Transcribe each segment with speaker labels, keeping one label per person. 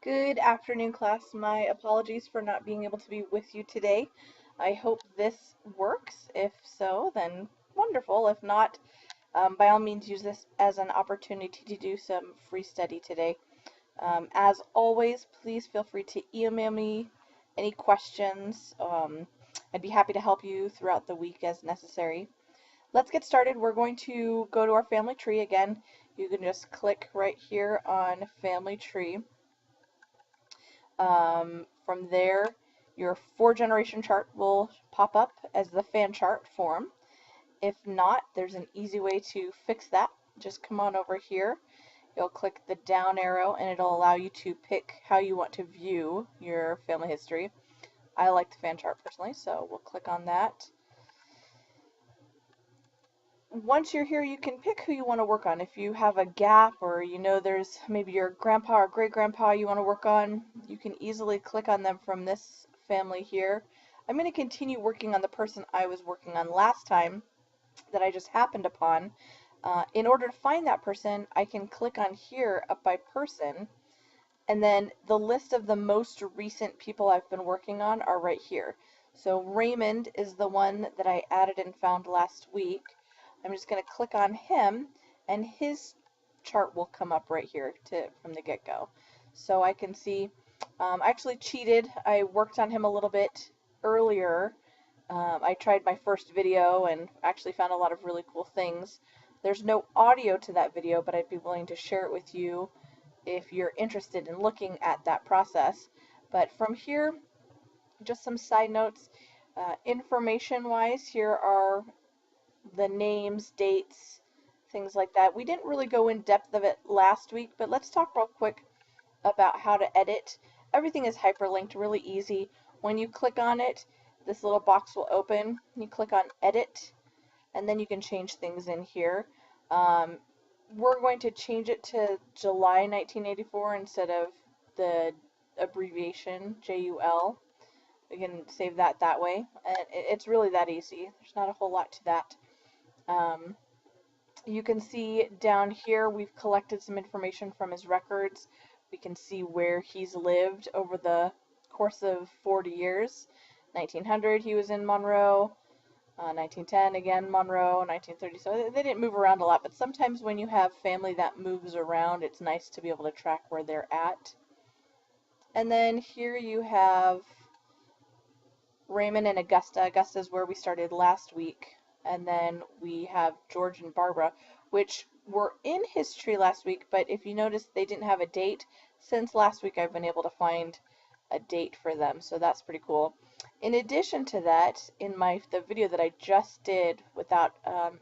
Speaker 1: Good afternoon, class. My apologies for not being able to be with you today. I hope this works. If so, then wonderful. If not, by all means, use this as an opportunity to do some free study today. As always, please feel free to email me any questions. I'd be happy to help you throughout the week as necessary. Let's get started. We're going to go to our family tree again. You can just click right here on family tree. From there, your 4-generation chart will pop up as the fan chart form. If not, there's an easy way to fix that. Just come on over here. You'll click the down arrow and it'll allow you to pick how you want to view your family history. I like the fan chart personally, so we'll click on that. Once you're here, you can pick who you want to work on. If you have a gap or you know there's maybe your grandpa or great-grandpa you want to work on, you can easily click on them from this family here. I'm going to continue working on the person I was working on last time that I just happened upon. In order to find that person, I can click on here up by person, and then the list of the most recent people I've been working on are right here. So Raymond is the one that I added and found last week. I'm just going to click on him and his chart will come up right here from the get-go. So I can see, I actually cheated. I worked on him a little bit earlier. I tried my first video and actually found a lot of really cool things. There's no audio to that video, but I'd be willing to share it with you if you're interested in looking at that process. But from here, just some side notes. Information-wise, here are the names, dates, things like that. We didn't really go in depth of it last week, but let's talk real quick about how to edit. Everything is hyperlinked, really easy. When you click on it, this little box will open. You click on edit, and then you can change things in here. We're going to change it to July 1984 instead of the abbreviation JUL. We can save that way. And it's really that easy. There's not a whole lot to that. You can see down here we've collected some information from his records. We can see where he's lived over the course of 40 years. 1900 he was in Monroe, 1910 again Monroe, 1930. So they didn't move around a lot, but sometimes when you have family that moves around, it's nice to be able to track where they're at. And then here you have Raymond and Augusta. Augusta is where we started last week. And then we have George and Barbara, which were in history last week, but if you notice, they didn't have a date. Since last week, I've been able to find a date for them, so that's pretty cool. In addition to that, in the video that I just did without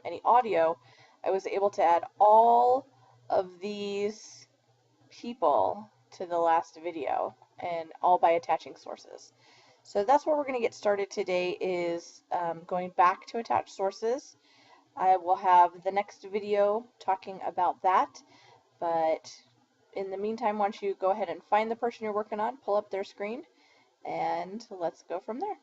Speaker 1: any audio, I was able to add all of these people to the last video, and all by attaching sources. So that's where we're going to get started today, is going back to attached sources. I will have the next video talking about that, but in the meantime, why don't you go ahead and find the person you're working on, pull up their screen, and let's go from there.